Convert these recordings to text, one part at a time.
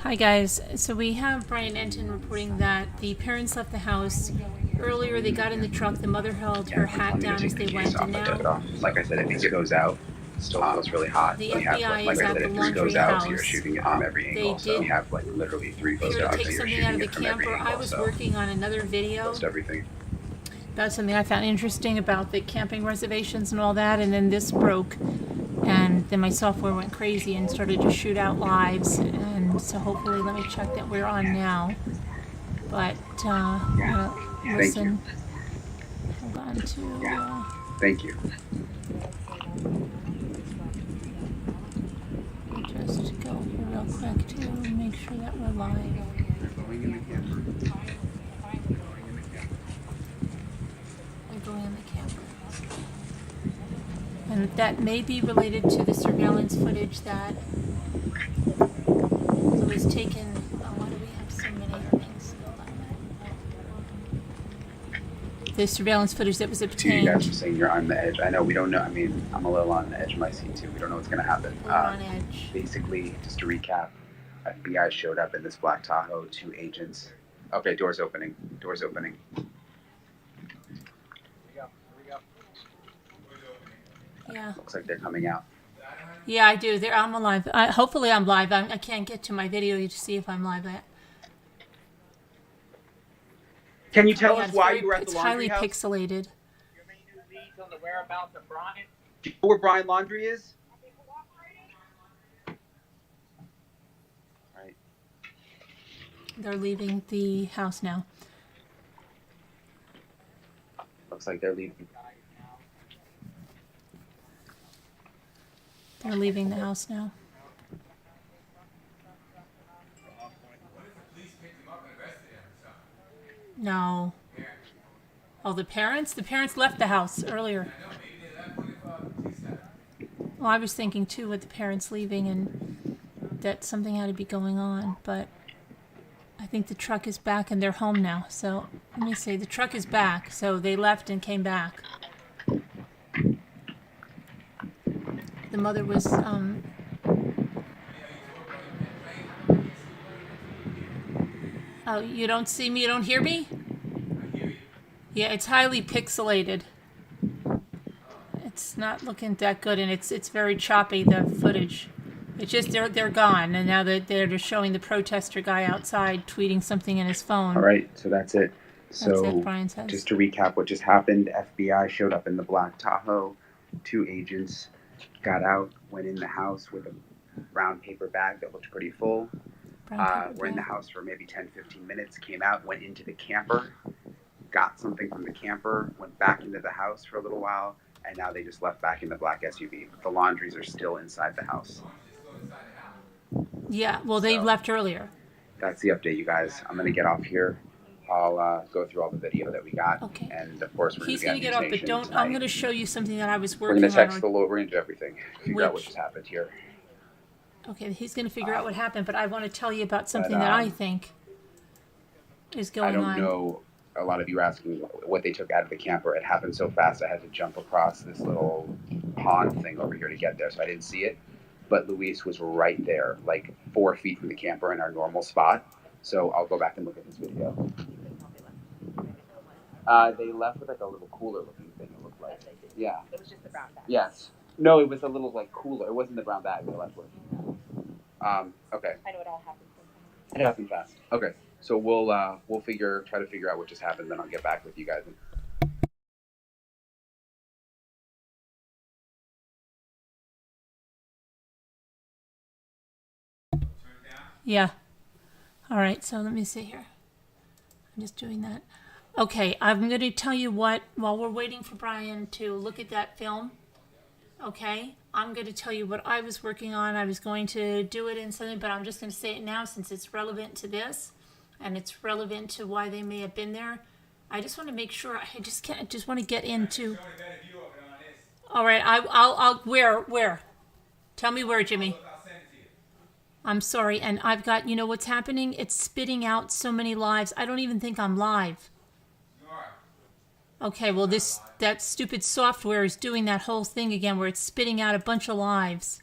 Hi guys, so we have Brian Enton reporting that the parents left the house earlier. They got in the truck, the mother held her hat down as they went, and now, like I said, if it goes out, it still feels really hot. the We have, FBI like is I at said, the if this goes Laundrie out, so you're house. shooting it from every They angle. So we did have like literally 3 appear photos, to so take you're something out of shooting the it from every camper. I angle. was So working on another video post everything. about something I found interesting about the camping reservations and all that, and then this broke, and then my software went crazy and started to shoot out lives, and so hopefully, let me check that we're on now. But I'm gonna listen. Hold on to. Thank you. Just go here real quick to make sure that we're live. Going in the camper. We're going in the camper. And that may be related to the surveillance footage that was taken. Why do we have so many things? Hold on a minute. The surveillance footage that was obtained. You guys are saying you're on the edge. I know we don't know. I mean, I'm a little on the edge of my seat too. We don't know what's going to happen. We're on edge. Basically, just to recap, FBI showed up in this black Tahoe, 2 agents. Okay, doors opening. Doors opening. Yeah. Looks like they're coming out. Yeah, I do. I'm alive. Hopefully I'm live. I can't get to my video to see if I'm live yet. Can you tell us why you were at the Laundrie house? It's highly pixelated. Your main new leads on the whereabouts of Brian? Do you know where Brian Laundrie is? All right. They're leaving the house now. Looks like they're leaving. They're leaving the house now. No. Oh, the parents? The parents left the house earlier. Well, I was thinking too with the parents leaving and that something had to be going on, but I think the truck is back and they're home now. So let me see. The truck is back. So they left and came back. The mother was oh, you don't see me? You don't hear me? Yeah, it's highly pixelated. It's not looking that good, and it's very choppy, the footage. It's just they're gone, and now they're just showing the protester guy outside tweeting something in his phone. All right, so that's it. So That's it, Brian says. just to recap what just happened, FBI showed up in the black Tahoe. 2 agents got out, went in the house with a brown paper bag that looked pretty full. Were in the house for maybe 10, 15 minutes, came out, went into the camper, got something from the camper, went back into the house for a little while, and now they just left back in the black SUV. But the Laundries are still inside the house. Yeah, well, they left earlier. That's the update, you guys. I'm going to get off here. I'll go through all the video that we got. Okay. And, of course, He's going to get off, but don't. tonight. I'm going to show you something that I was We're working going to text on. the Lord. We're going to do everything. Figure out what Which- just happened here. Okay, he's going to figure out what happened, but I want to tell you about something that I think is going on. I don't know. A lot of you are asking what they took out of the camper. It happened so fast I had to jump across this little pond thing over here to get there, so I didn't see it. But Luis was right there, like 4 feet from the camper in our normal spot. So I'll go back and look at this video. They left with like a little cooler looking thing, it looked like. Yeah. It was just the brown bag. Yes. No, it was a little like cooler. It wasn't the brown bag they left with. Okay. I know it all happens sometimes. It happened fast. Okay. So we'll try to figure out what just happened, then I'll get back with you guys. Yeah. All right, so let me see here. I'm just doing that. Okay, I'm going to tell you what, while we're waiting for Brian to look at that film, okay, I'm going to tell you what I was working on. I was going to do it in something, but I'm just going to say it now since it's relevant to this, and it's relevant to why they may have been there. I just want to make sure, I just want to get into... All right, I'll where? Tell me where, Jimmy. I'm sorry, and I've got, you know what's happening? It's spitting out so many lives. I don't even think I'm live. Okay, well, that stupid software is doing that whole thing again where it's spitting out a bunch of lives.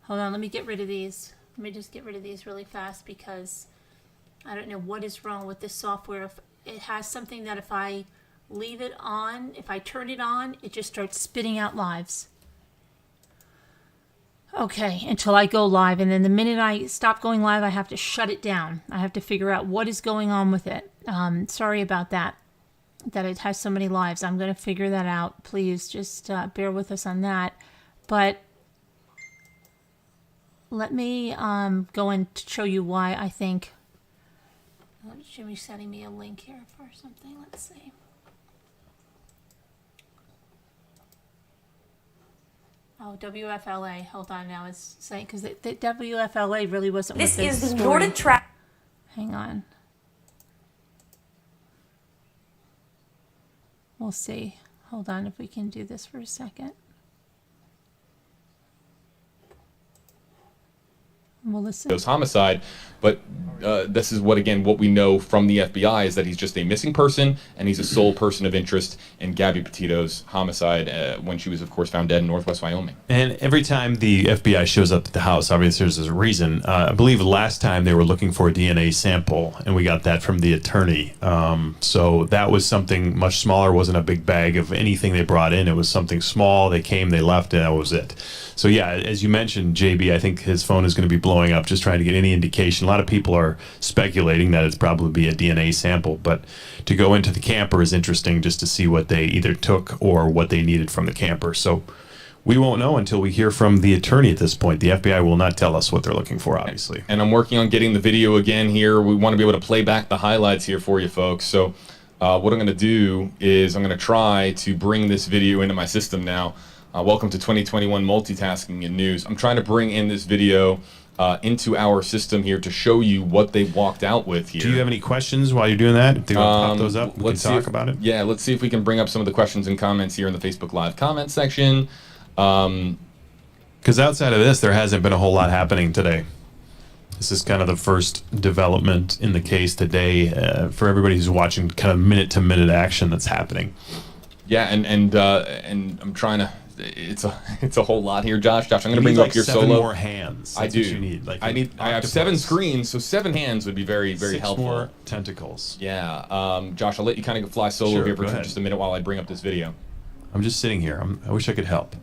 Hold on, let me get rid of these. Let me just get rid of these really fast because I don't know what is wrong with this software. If it has something that if I leave it on, if I turn it on, it just starts spitting out lives. Okay, until I go live, and then the minute I stop going live, I have to shut it down. I have to figure out what is going on with it. Sorry about that it has so many lives. I'm going to figure that out. Please just bear with us on that. But let me go and show you why I think. Jimmy's sending me a link here for something. Let's see. Oh, WFLA. Hold on now. It's saying because the WFLA really wasn't. This is the Nordic track. Hang on. We'll see. Hold on if we can do this for a second. We'll listen. Those homicide, but this is what we know from the FBI is that he's just a missing person and he's a sole person of interest in Gabby Petito's homicide when she was, of course, found dead in Northwest Wyoming. And every time the FBI shows up at the house, obviously there's a reason. I believe last time they were looking for a DNA sample, and we got that from the attorney. So that was something much smaller. It wasn't a big bag of anything they brought in. It was something small. They came, they left, and that was it. So yeah, as you mentioned, JB, I think his phone is going to be blowing up just trying to get any indication. A lot of people are speculating that it's probably be a DNA sample, but to go into the camper is interesting just to see what they either took or what they needed from the camper. So we won't know until we hear from the attorney at this point. The FBI will not tell us what they're looking for, obviously. And I'm working on getting the video again here. We want to be able to play back the highlights here for you folks. So what I'm going to do is I'm going to try to bring this video into my system now. Welcome to 2021 Multitasking in News. I'm trying to bring in this video into our system here to show you what they walked out with here. Do you have any questions while you're doing that? If they want to pop those up, we can talk about it. Yeah, let's see if we can bring up some of the questions and comments here in the Facebook Live comment section. Because outside of this, there hasn't been a whole lot happening today. This is kind of the first development in the case today for everybody who's watching kind of minute-to-minute action that's happening. Yeah, and I'm trying to. It's a whole lot here, Josh. I'm going to bring you up your seven solo. More hands. That's I do. What you need. Like I have 7 screens, so 7 hands would be very, very 6 helpful. More tentacles. Yeah. Josh, I'll let you kind of fly solo Sure, here for go ahead. just a minute while I bring up this video. I'm just sitting here. I wish I could help.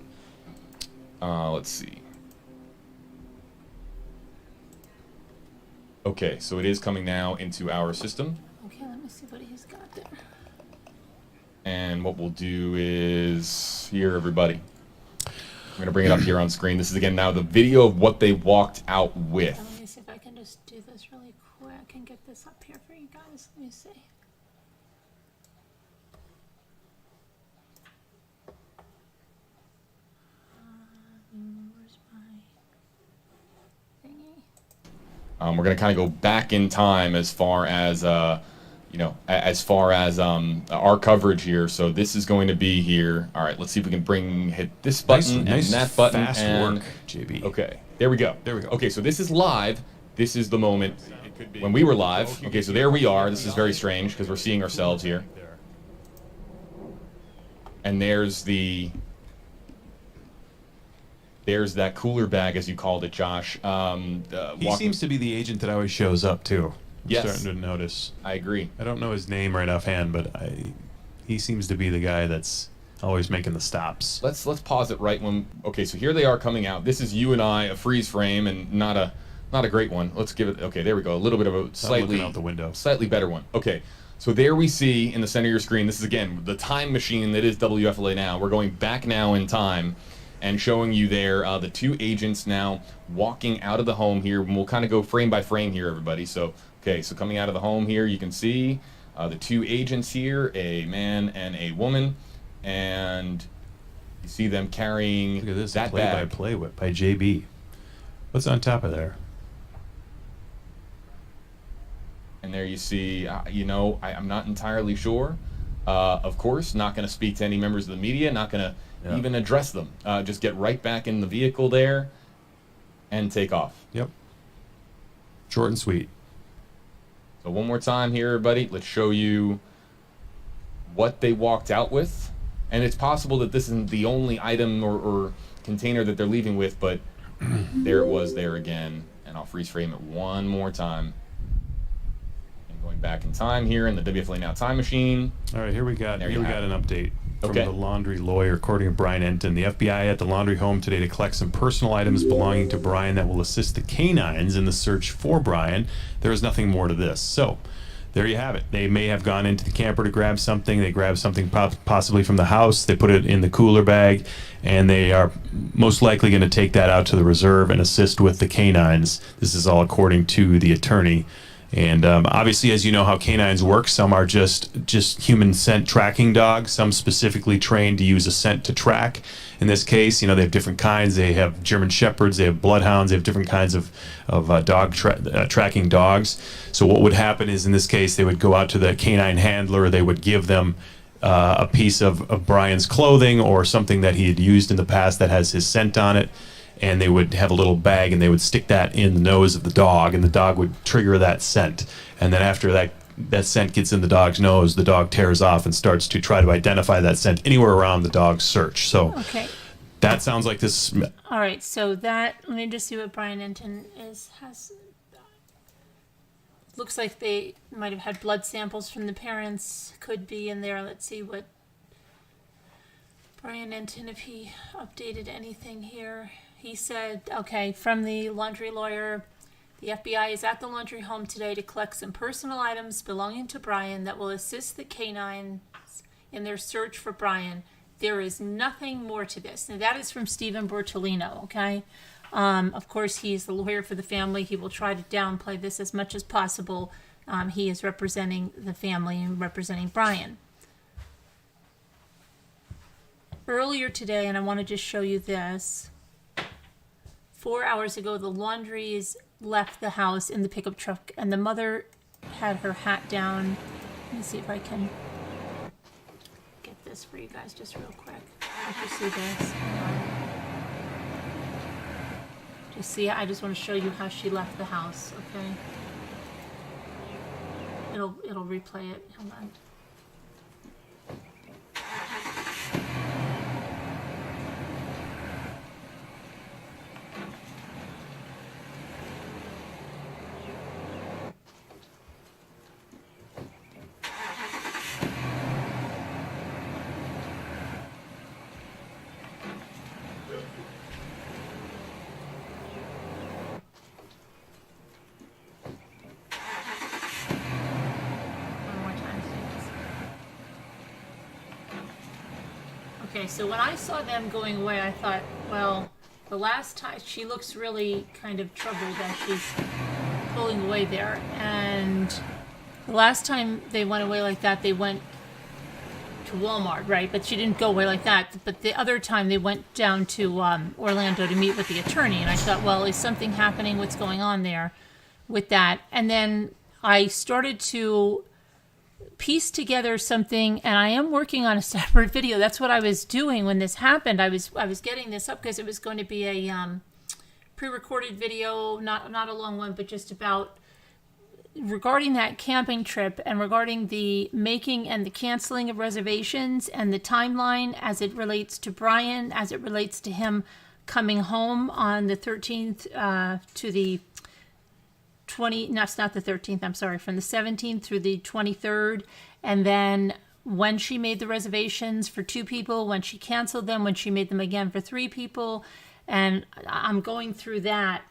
Let's see. Okay, so it is coming now into our system. Okay, let me see what he's got there. And what we'll do is here, everybody. I'm going to bring it up here on screen. This is, again, now the video of what they walked out with. Let me see if I can just do this really quick and get this up here for you guys. Let me see. Where's my thingy? We're going to kind of go back in time as far as, our coverage here. So this is going to be here. All right, let's see if we can hit this button and that button. Fast and work, JB. Okay, there we go. There we go. Okay, so this is live. This is the moment when we were live. Okay, so there we are. This is very strange because we're seeing ourselves here. And there's that cooler bag, as you called it, Josh. He seems to be the agent that always shows up, too. I'm Yes. starting to notice. I agree. I don't know his name right offhand, but he seems to be the guy that's always making the stops. Let's pause it right when. Okay, so here they are coming out. This is you and I, a freeze frame, and not a great one. Let's give it. Okay, there we go. A little bit of a Looking out the window. slightly better one. Okay, so there we see in the center of your screen. This is again the time machine that is WFLA now. We're going back now in time, and showing you there the 2 agents now walking out of the home here. And we'll kind of go frame by frame here, everybody. So. Okay, so coming out of the home here, you can see the 2 agents here, a man and a woman, and you see them carrying Look at this, that play bag. by play by JB. What's on top of there? And there you see, I'm not entirely sure. Of course, not going to speak to any members of the media, not going to even address them. Just get right back in the vehicle there and take off. Yep. Short and sweet. So one more time here, everybody. Let's show you what they walked out with. And it's possible that this isn't the only item or container that they're leaving with, but there it was there again. And I'll freeze frame it one more time. And going back in time here in the WFLA Now time machine. All right, here we got an update from Okay. the Laundrie lawyer, according to Brian Enton. The FBI at the Laundrie home today to collect some personal items belonging to Brian that will assist the canines in the search for Brian. There is nothing more to this. So, there you have it. They may have gone into the camper to grab something. They grabbed something possibly from the house. They put it in the cooler bag, and they are most likely going to take that out to the reserve and assist with the canines. This is all according to the attorney. And obviously, as you know how canines work, some are just human scent tracking dogs. Some specifically trained to use a scent to track. In this case, they have different kinds. They have German Shepherds, they have Bloodhounds, they have different kinds of dog tracking dogs. So what would happen is, in this case, they would go out to the canine handler. They would give them a piece of Brian's clothing or something that he had used in the past that has his scent on it. And they would have a little bag, and they would stick that in the nose of the dog, and the dog would trigger that scent. And then after that scent gets in the dog's nose, the dog tears off and starts to try to identify that scent anywhere around the dog's search. So Okay. that sounds like this. All right. So let me just see what Brian Enton has. Looks like they might have had blood samples from the parents. Could be in there. Let's see what Brian Enton, if he updated anything here. He said, okay, from the Laundrie lawyer, the FBI is at the Laundrie home today to collect some personal items belonging to Brian that will assist the canines in their search for Brian. There is nothing more to this. Now, that is from Stephen Bertolino, okay? Of course, he's the lawyer for the family. He will try to downplay this as much as possible. He is representing the family and representing Brian. Earlier today, and I want to just show you this, 4 hours ago, the Laundries left the house in the pickup truck, and the mother had her hat down. Let me see if I can get this for you guys just real quick. Did you see this? Just see, I just want to show you how she left the house, okay? It'll replay it. Hold on. Okay, so when I saw them going away, I thought, well, the last time, she looks really kind of troubled as she's pulling away there. And the last time they went away like that, they went to Walmart, right? But she didn't go away like that. But the other time they went down to Orlando to meet with the attorney. And I thought, well, is something happening? What's going on there with that? And then I started to piece together something, and I am working on a separate video. That's what I was doing when this happened. I was getting this up because it was going to be a pre-recorded video, not a long one, but just about regarding that camping trip and regarding the making and the canceling of reservations and the timeline as it relates to Brian, as it relates to him coming home on the 13th to the 20, no, it's not the 13th, I'm sorry, from the 17th through the 23rd, and then when she made the reservations for 2 people, when she canceled them, when she made them again for 3 people, and I'm going through that.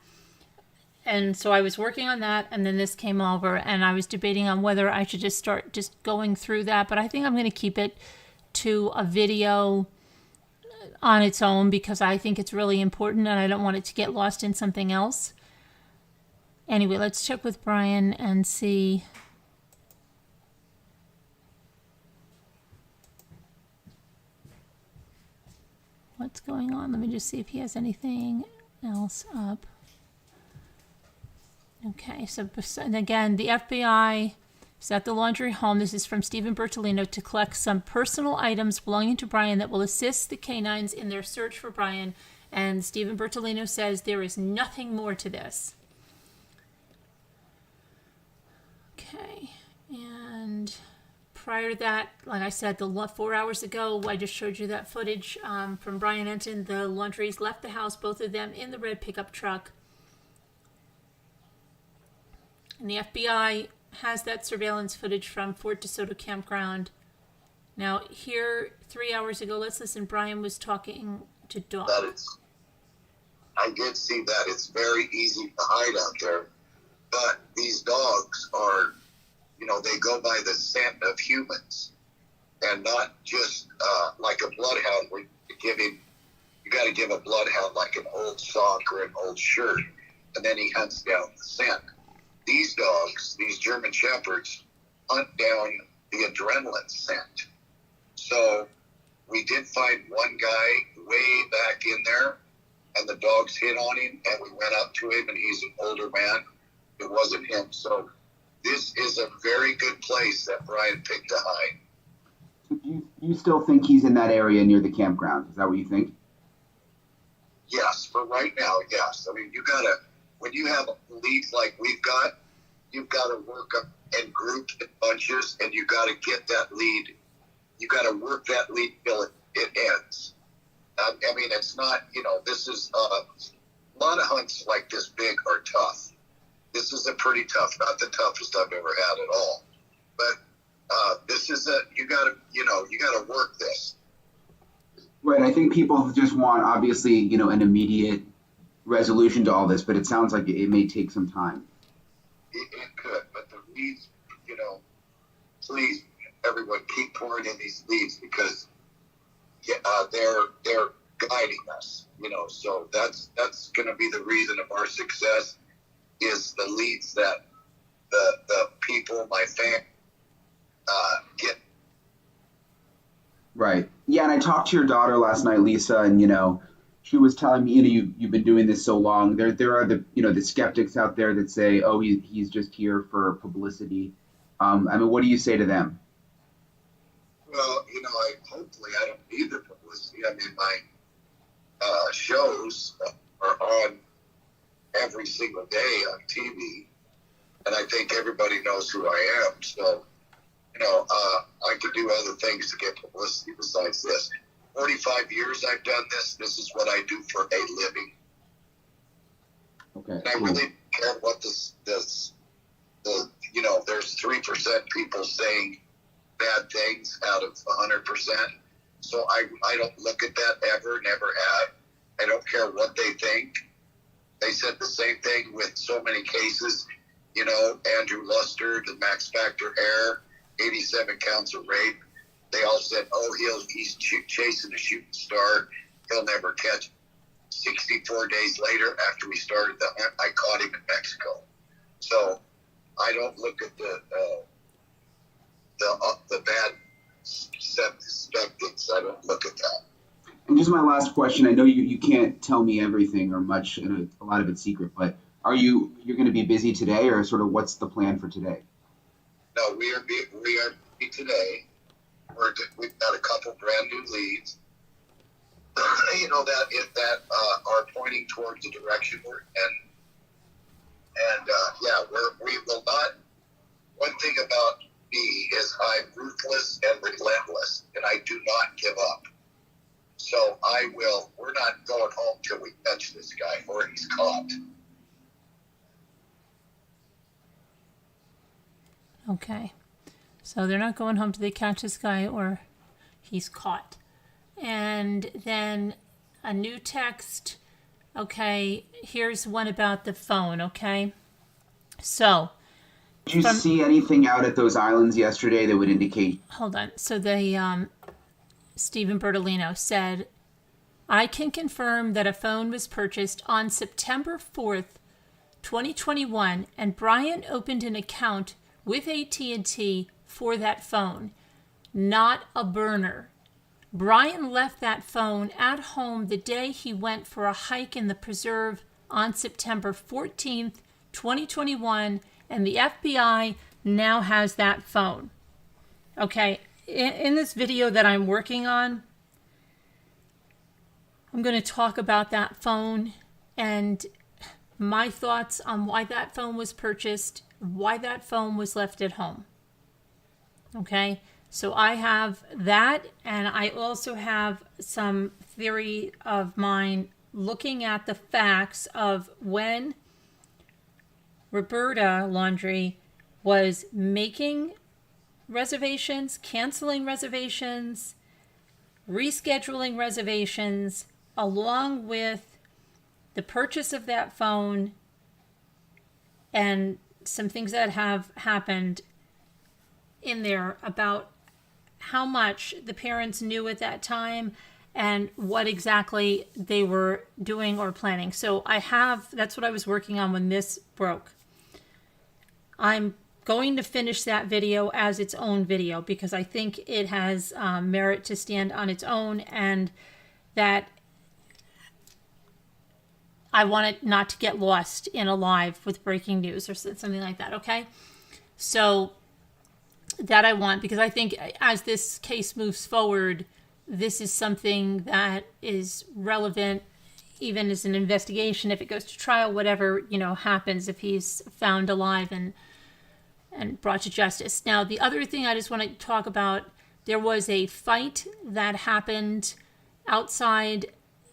And so I was working on that, and then this came over, and I was debating on whether I should just start just going through that, but I think I'm going to keep it to a video on its own because I think it's really important, and I don't want it to get lost in something else. Anyway, let's check with Brian and see. What's going on? Let me just see if he has anything else up. Okay, so and again, the FBI is at the Laundrie home. This is from Stephen Bertolino to collect some personal items belonging to Brian that will assist the canines in their search for Brian. And Stephen Bertolino says there is nothing more to this. Okay, and prior to that, like I said, 4 hours ago, I just showed you that footage from Brian Enton. The Laundries left the house, both of them in the red pickup truck. And the FBI has that surveillance footage from Fort DeSoto Campground. Now, here, 3 hours ago, let's listen. Brian was talking to Dawn. I did see that. It's very easy to hide out there. But these dogs are, they go by the scent of humans and not just like a bloodhound. You got to give a bloodhound like an old sock or an old shirt, and then he hunts down the scent. These dogs, these German Shepherds, hunt down the adrenaline scent. So we did find one guy way back in there, and the dogs hit on him, and we went up to him, and he's an older man. It wasn't him. So this is a very good place that Brian picked to hide. So do you still think he's in that area near the campground? Is that what you think? Yes, for right now, yes. I mean, when you have leads like we've got, you've got to work up in groups and bunches, and you got to get that lead. You got to work that lead till it ends. I mean, it's not, this is, a lot of hunts like this big are tough. This is a pretty tough, not the toughest I've ever had at all. But this is you got to work this. Right. I think people just want, obviously, an immediate resolution to all this, but it sounds like it may take some time. It could, but the leads, please, everyone, keep pouring in these leads because they're guiding us. So that's going to be the reason of our success is the leads that the people, my family, get. Right. Yeah, and I talked to your daughter last night, Lisa, and she was telling me, you've been doing this so long. There are the skeptics out there that say, oh, he's just here for publicity. I mean, what do you say to them? Well, hopefully I don't need the publicity. I mean, my shows are on every single day on TV, and I think everybody knows who I am. So, I could do other things to get publicity besides this. 45 years I've done this. This is what I do for a living. Okay. And I really don't care what there's 3% people saying bad things out of 100%. So I don't look at that ever, never have. I don't care what they think. They said the same thing with so many cases. Andrew Luster, the Max Factor Air, 87 counts of rape. They all said, oh, he's chasing a shooting star. He'll never catch. 64 days later, after we started the hunt, I caught him in Mexico. So I don't look at the bad skeptics. I don't look at that. And just my last question. I know you can't tell me everything or much, and a lot of it's secret, but you're going to be busy today, or sort of what's the plan for today? No, we are busy today. We've got a couple brand new leads, that are pointing towards the direction we're in. And we will not. One thing about me is I'm ruthless and relentless, and I do not give up. So we're not going home till we catch this guy or he's caught. Okay. So they're not going home till they catch this guy or he's caught. And then a new text. Okay, here's one about the phone, okay? So. Did you see anything out at those islands yesterday that would indicate? Hold on. So Stephen Bertolino said, I can confirm that a phone was purchased on September 4th, 2021, and Brian opened an account with AT&T for that phone, not a burner. Brian left that phone at home the day he went for a hike in the preserve on September 14th, 2021, and the FBI now has that phone. Okay, in this video that I'm working on, I'm going to talk about that phone and my thoughts on why that phone was purchased, why that phone was left at home. Okay, so I have that, and I also have some theory of mine looking at the facts of when Roberta Laundrie was making reservations, canceling reservations, rescheduling reservations, along with the purchase of that phone and some things that have happened in there about how much the parents knew at that time and what exactly they were doing or planning. So that's what I was working on when this broke. I'm going to finish that video as its own video because I think it has merit to stand on its own, and that I want it not to get lost in a live with breaking news or something like that, okay? So that I want, because I think as this case moves forward, this is something that is relevant even as an investigation, if it goes to trial, whatever, happens, if he's found alive and brought to justice. Now, the other thing I just want to talk about, there was a fight that happened outside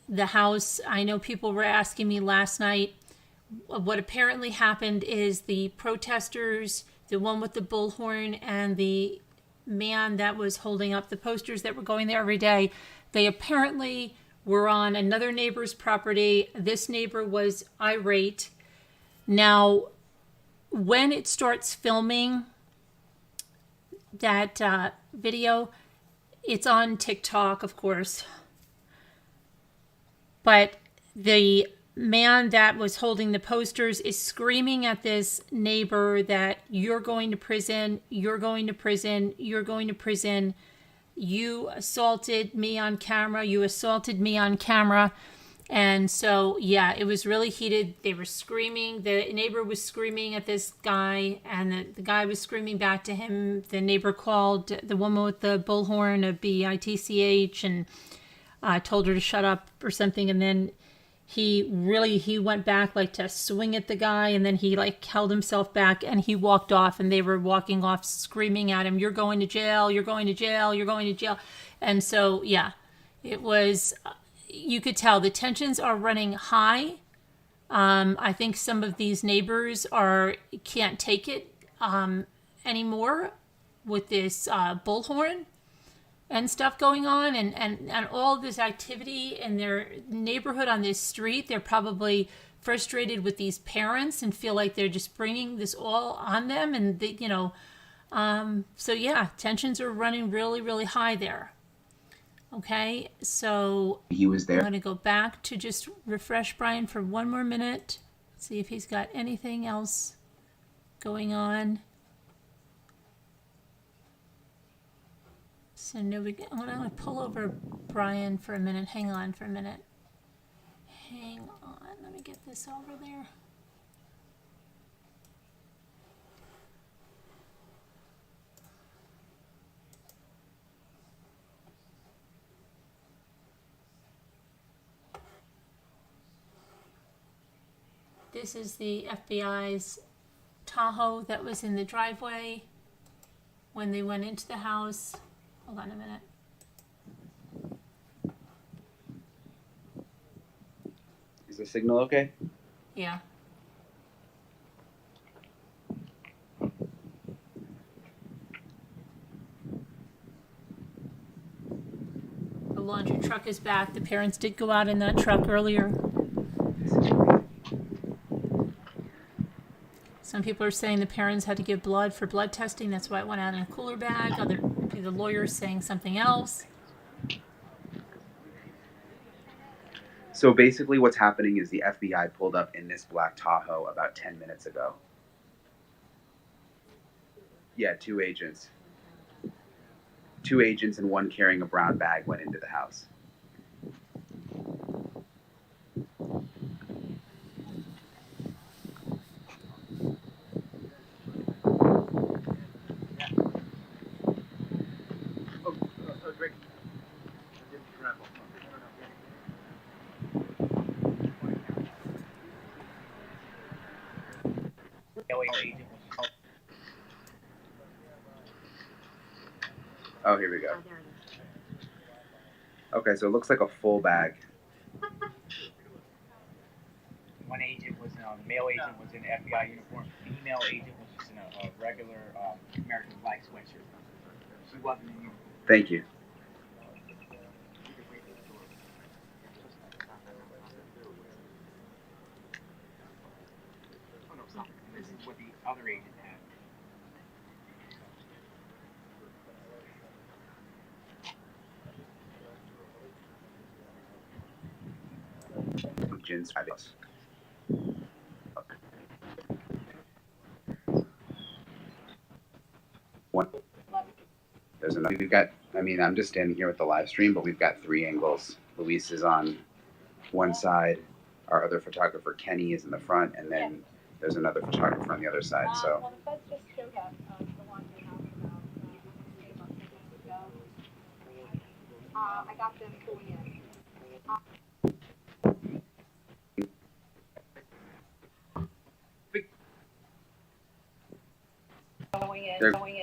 the house. I know people were asking me last night. What apparently happened is the protesters, the one with the bullhorn and the man that was holding up the posters that were going there every day, they apparently were on another neighbor's property. This neighbor was irate. Now, when it starts filming that video, it's on TikTok, of course. But the man that was holding the posters is screaming at this neighbor that you're going to prison, you're going to prison, you're going to prison. You assaulted me on camera. You assaulted me on camera. And so, yeah, it was really heated. They were screaming. The neighbor was screaming at this guy, and the guy was screaming back to him. The neighbor called the woman with the bullhorn a BITCH and told her to shut up or something. And then he went back like to swing at the guy, and then he like held himself back and he walked off, and they were walking off screaming at him, you're going to jail, you're going to jail, you're going to jail. And so, yeah, it was, you could tell the tensions are running high. I think some of these neighbors can't take it anymore with this bullhorn and stuff going on, and all this activity in their neighborhood on this street. They're probably frustrated with these parents and feel like they're just bringing this all on them. And they, so yeah, tensions are running really, really high there. Okay, so He was there. I'm going to go back to just refresh Brian for one more minute, see if he's got anything else going on. So I'm going to pull over Brian for a minute. Hang on for a minute. Hang on. Let me get this over there. This is the FBI's Tahoe that was in the driveway when they went into the house. Hold on a minute. Is the signal okay? Yeah. The laundry truck is back. The parents did go out in that truck earlier. Some people are saying the parents had to give blood for blood testing. That's why it went out in a cooler bag. The lawyer's saying something else. So basically what's happening is the FBI pulled up in this black Tahoe about 10 minutes ago. Yeah, 2 agents. 2 agents and one carrying a brown bag went into the house. Oh, here we go. Okay, so it looks like a full bag. One agent was on male agent was in an FBI uniform. Female agent was just in a regular American flag sweatshirt. She wasn't in uniform. Thank you. This is what the other agent had. Agents. One. There's another. We've got. I mean, I'm just standing here with the live stream, but we've got 3 angles. Luis is on one side. Our other photographer Kenny is in the front, and then there's another photographer on the other side. So. Well, the feds just showed up the Laundrie house about 3 months ago. I got them going in.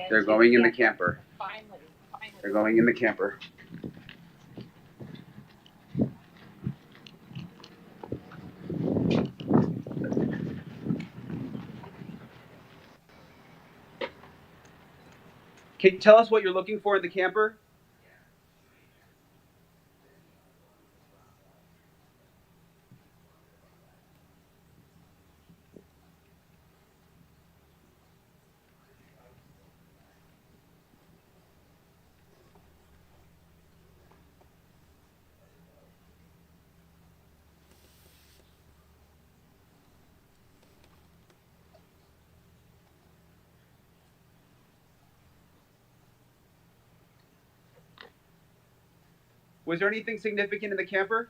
They're going in the camper. Finally. They're going in the camper. Can you tell us what you're looking for in the camper? Was there anything significant in the camper?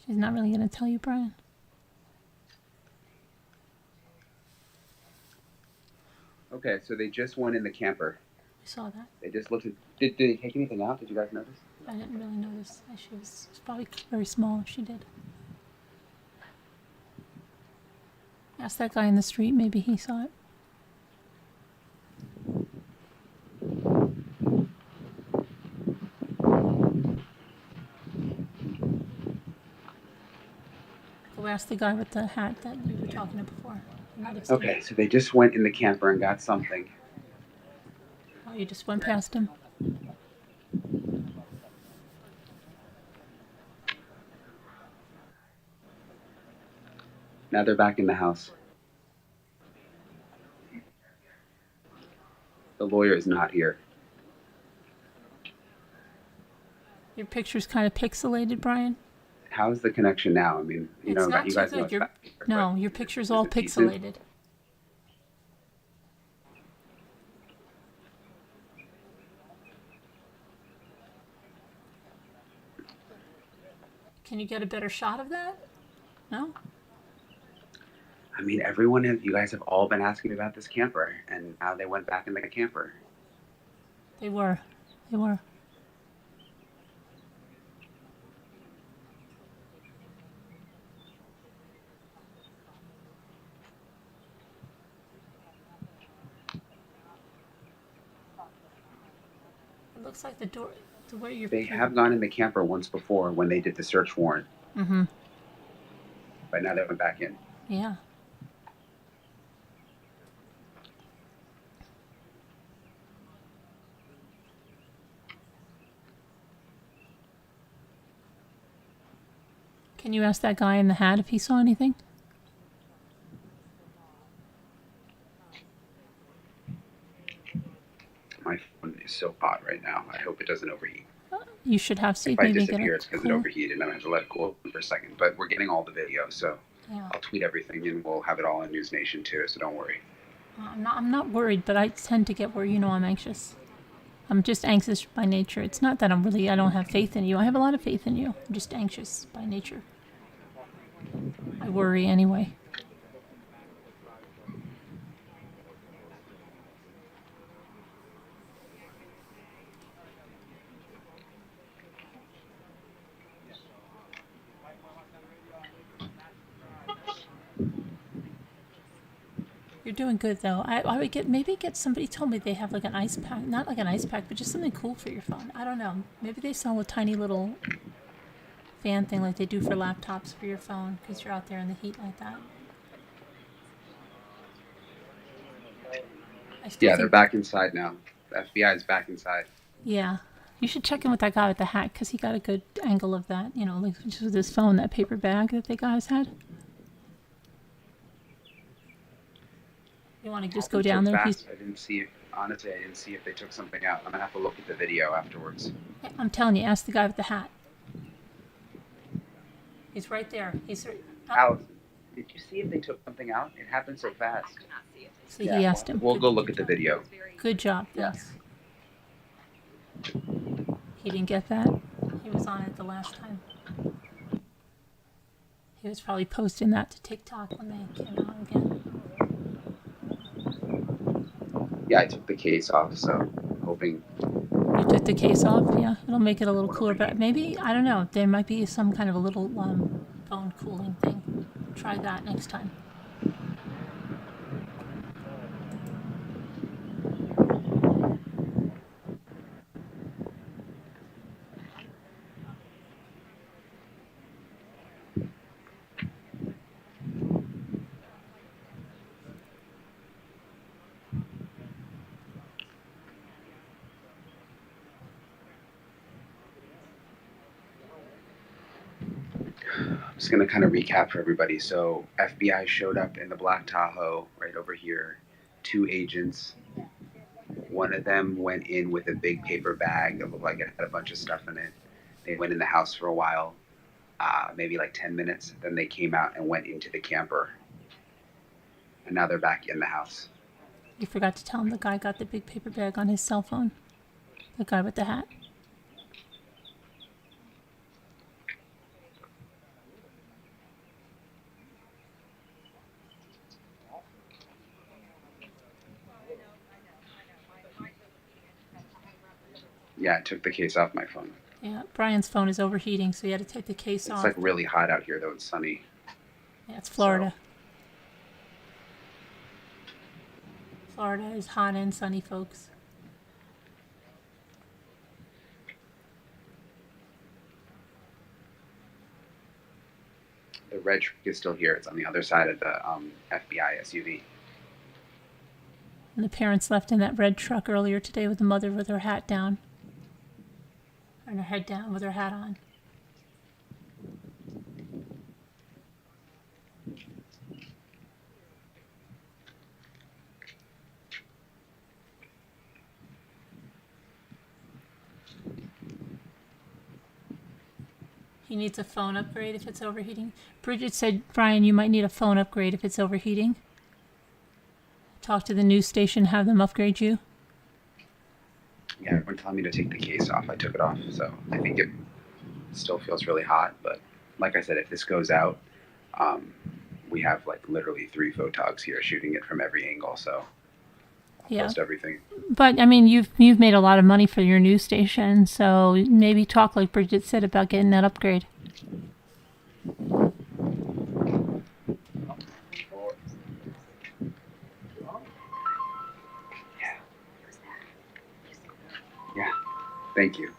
She's not really going to tell you, Brian. Okay, so they just went in the camper. We saw that. They just looked at. Did they take anything out? Did you guys notice? I didn't really notice. She was probably very small if she did. Ask that guy in the street. Maybe he saw it. Go ask the guy with the hat that you were talking to before. He might have seen Okay, it. so they just went in the camper and got something. Oh, you just went past him. Now they're back in the house. The lawyer is not here. Your picture's kind of pixelated, Brian. How's the connection now? I mean, you It's know, not you too guys know good. it's Your, back here, no, but your picture's is all it decent? pixelated. Can you get a better shot of that? No? I mean, everyone has. You guys have all been asking about this camper, and now they went back in the camper. They were. They were. It looks like the door, the way you're. They have gone in the camper once before when they did the search warrant, Mm-hmm. but now they went back in. Yeah. Can you ask that guy in the hat if he saw anything? My phone is so hot right now. I hope it doesn't overheat. You should have seen If I maybe disappear, get it's a because it cool. overheated, and I'm going to have to let it cool for a second. But we're getting all the video, so Yeah. I'll tweet everything, and we'll have it all on News Nation too. So don't worry. I'm not worried, but I tend to get worried. You know, I'm anxious. I'm just anxious by nature. It's not that I don't have faith in you. I have a lot of faith in you. I'm just anxious by nature. I worry anyway. You're doing good though. I would get somebody told me they have like an ice pack, not like an ice pack, but just something cool for your phone. I don't know. Maybe they sell a tiny little fan thing like they do for laptops for your phone because you're out there in the heat like that. I still Yeah, they're think, back inside now. The FBI is back inside. yeah. You should check in with that guy with the hat because he got a good angle of that, you know, like just with his phone, that paper bag that they guys had. You want to just go down So there? fast. I didn't see. Honestly, I didn't see if they took something out. I'm gonna have to look at the video afterwards. I'm telling you, ask the guy with the hat. He's right there. He's right. Allison, did you see if they took something out? It happened so fast. So he asked him. We'll go look at the video. Good job. Yeah. Thanks. He didn't get that. He was on it the last time. He was probably posting that to TikTok when they came out again. Yeah, I took the case off, so hoping. You took the case off, yeah. It'll make it a little cooler, but maybe, I don't know, there might be some kind of a little phone cooling thing. Try that next time. I'm just gonna kind of recap for everybody. So FBI showed up in the black Tahoe right over here. 2 agents. One of them went in with a big paper bag that looked like it had a bunch of stuff in it. They went in the house for a while, maybe like 10 minutes. Then they came out and went into the camper. And now they're back in the house. You forgot to tell him the guy got the big paper bag on his cell phone. The guy with the hat. Yeah, I took the case off my phone. Yeah, Brian's phone is overheating, so he had to take the case It's off. like really hot out here, though. It's sunny. Yeah, it's Florida. Florida is hot and sunny, folks. The red truck is still here. It's on the other side of the FBI SUV. And the parents left in that red truck earlier today with the mother with her hat down. And her head down with her hat on. He needs a phone upgrade if it's overheating. Bridget said, Brian, you might need a phone upgrade if it's overheating. Talk to the news station, have them upgrade you. Yeah, everyone telling me to take the case off. I took it off, so I think it still feels really hot. But like I said, if this goes out, we have like literally 3 photogs here shooting it from every angle. So I'll post everything. But I mean, you've made a lot of money for your news station, so maybe talk like Bridget said about getting that upgrade. Yeah, thank you.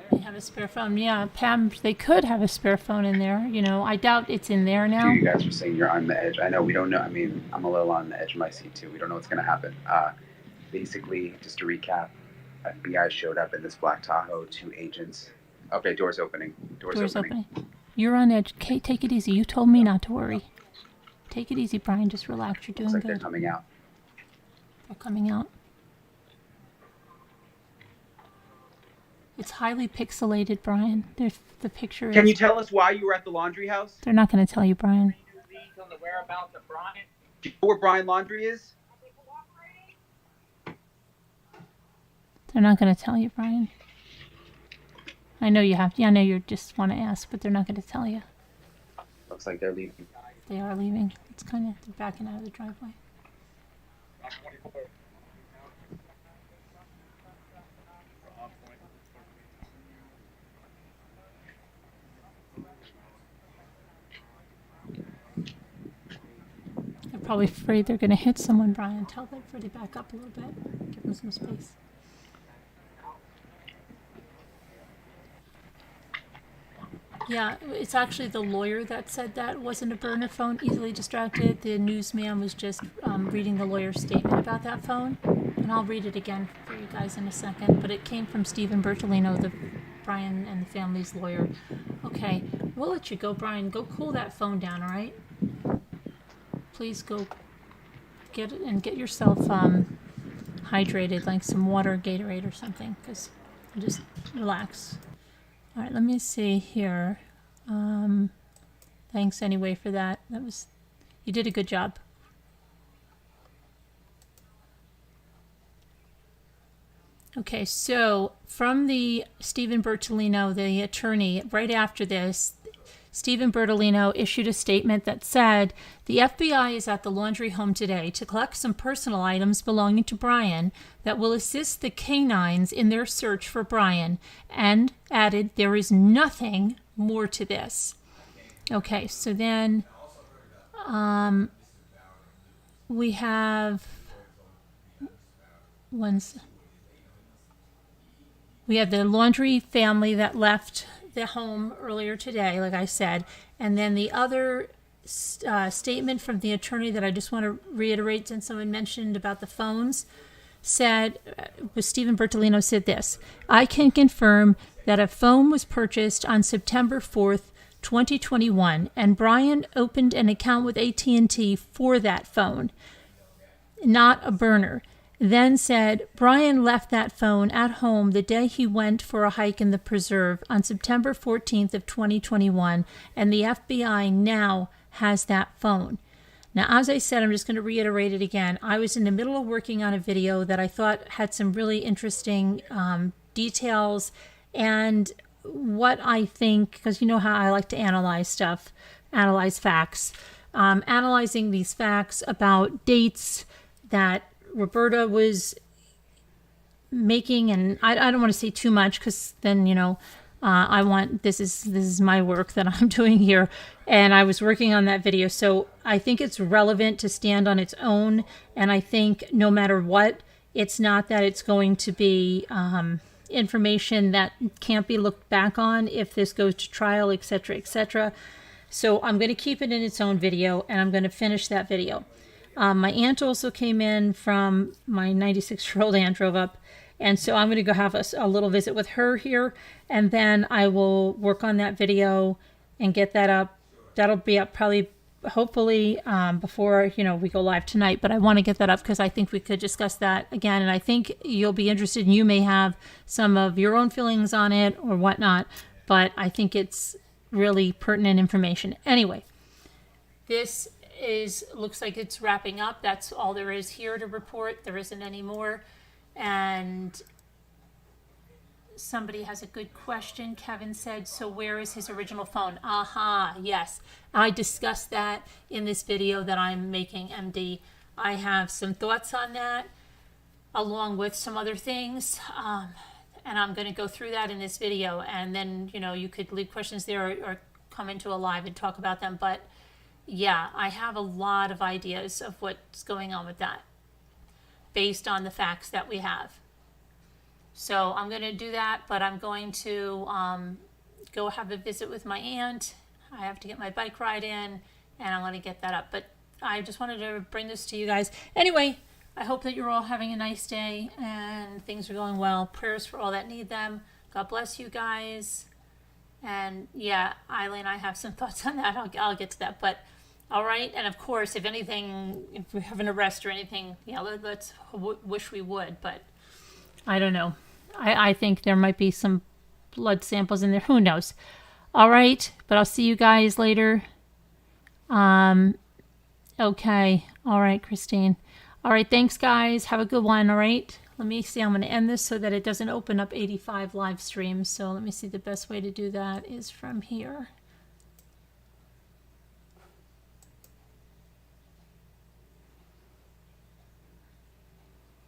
They have a spare phone. Yeah, Pam, they could have a spare phone in there. You know, I doubt it's in there now. You guys were saying you're on the edge. I know we don't know. I mean, I'm a little on the edge of my seat too. We don't know what's going to happen. Basically, just to recap, FBI showed up in this black Tahoe, 2 agents. Okay, door's opening. Door's opening. You're on edge. Kate, take it easy. You told me not to worry. Take it easy, Brian. Just relax. You're doing Looks like good. they're coming out. They're coming out. It's highly pixelated, Brian. There's the picture. Can you tell us why you were at the Laundrie house? They're not going to tell you, Brian. On the whereabouts of Brian? Do you know where Brian Laundrie is? They're not going to tell you, Brian. I know you have. Yeah, I know you just want to ask, but they're not going to tell you. Looks like they're leaving. they are leaving. It's kind of, they're backing out of the driveway. They're probably afraid they're going to hit someone, Brian. Tell them to back up a little bit. Give them some space. Yeah, it's actually the lawyer that said that. It wasn't a burner phone, easily distracted. The newsman was just reading the lawyer's statement about that phone. And I'll read it again for you guys in a second. But it came from Stephen Bertolino, the Brian and the family's lawyer. Okay, we'll let you go, Brian. Go cool that phone down, all right? Please go get it and get yourself hydrated, like some water, Gatorade or something, because just relax. All right, let me see here. Thanks anyway for that. You did a good job. Okay, so from the Stephen Bertolino, the attorney, right after this, Stephen Bertolino issued a statement that said, the FBI is at the Laundrie home today to collect some personal items belonging to Brian that will assist the canines in their search for Brian, and added, there is nothing more to this. Okay, so then we have we have the Laundrie family that left the home earlier today, like I said, and then the other statement from the attorney that I just want to reiterate, since someone mentioned about the phones, said, Stephen Bertolino said this: I can confirm that a phone was purchased on September 4th, 2021, and Brian opened an account with AT&T for that phone, not a burner. Then said, Brian left that phone at home the day he went for a hike in the preserve on September 14th of 2021, and the FBI now has that phone. Now, as I said, I'm just going to reiterate it again. I was in the middle of working on a video that I thought had some really interesting details, and what I think, because you know how I like to analyze stuff, analyze facts, analyzing these facts about dates that Roberta was making, and I don't want to say too much because then, you know, this is my work that I'm doing here, and I was working on that video, so I think it's relevant to stand on its own, and I think no matter what, it's not that it's going to be information that can't be looked back on if this goes to trial, etc., etc. So I'm going to keep it in its own video, and I'm going to finish that video. My aunt also came in from my 96-year-old aunt drove up. And so I'm going to go have a little visit with her here. And then I will work on that video and get that up. That'll be up probably, hopefully, before, you know, we go live tonight. But I want to get that up because I think we could discuss that again. And I think you'll be interested, and you may have some of your own feelings on it or whatnot. But I think it's really pertinent information. Anyway, this looks like it's wrapping up. That's all there is here to report. There isn't any more. And somebody has a good question. Kevin said, so where is his original phone? Aha, yes. I discussed that in this video that I'm making, MD. I have some thoughts on that, along with some other things. And I'm going to go through that in this video. And then, you know, you could leave questions there or come into a live and talk about them. But yeah, I have a lot of ideas of what's going on with that based on the facts that we have. So I'm going to do that, but I'm going to go have a visit with my aunt. I have to get my bike ride in, and I'm going to get that up. But I just wanted to bring this to you guys. Anyway, I hope that you're all having a nice day and things are going well. Prayers for all that need them. God bless you guys. And yeah, Eileen, I have some thoughts on that. I'll get to that. But all right. And of course, if we have an arrest or anything, yeah, let's wish we would. But I don't know. I think there might be some blood samples in there. Who knows? All right. But I'll see you guys later. Okay. All right, Christine. All right. Thanks, guys. Have a good one. All right. Let me see. I'm going to end this so that it doesn't open up 85 live streams. So let me see. The best way to do that is from here.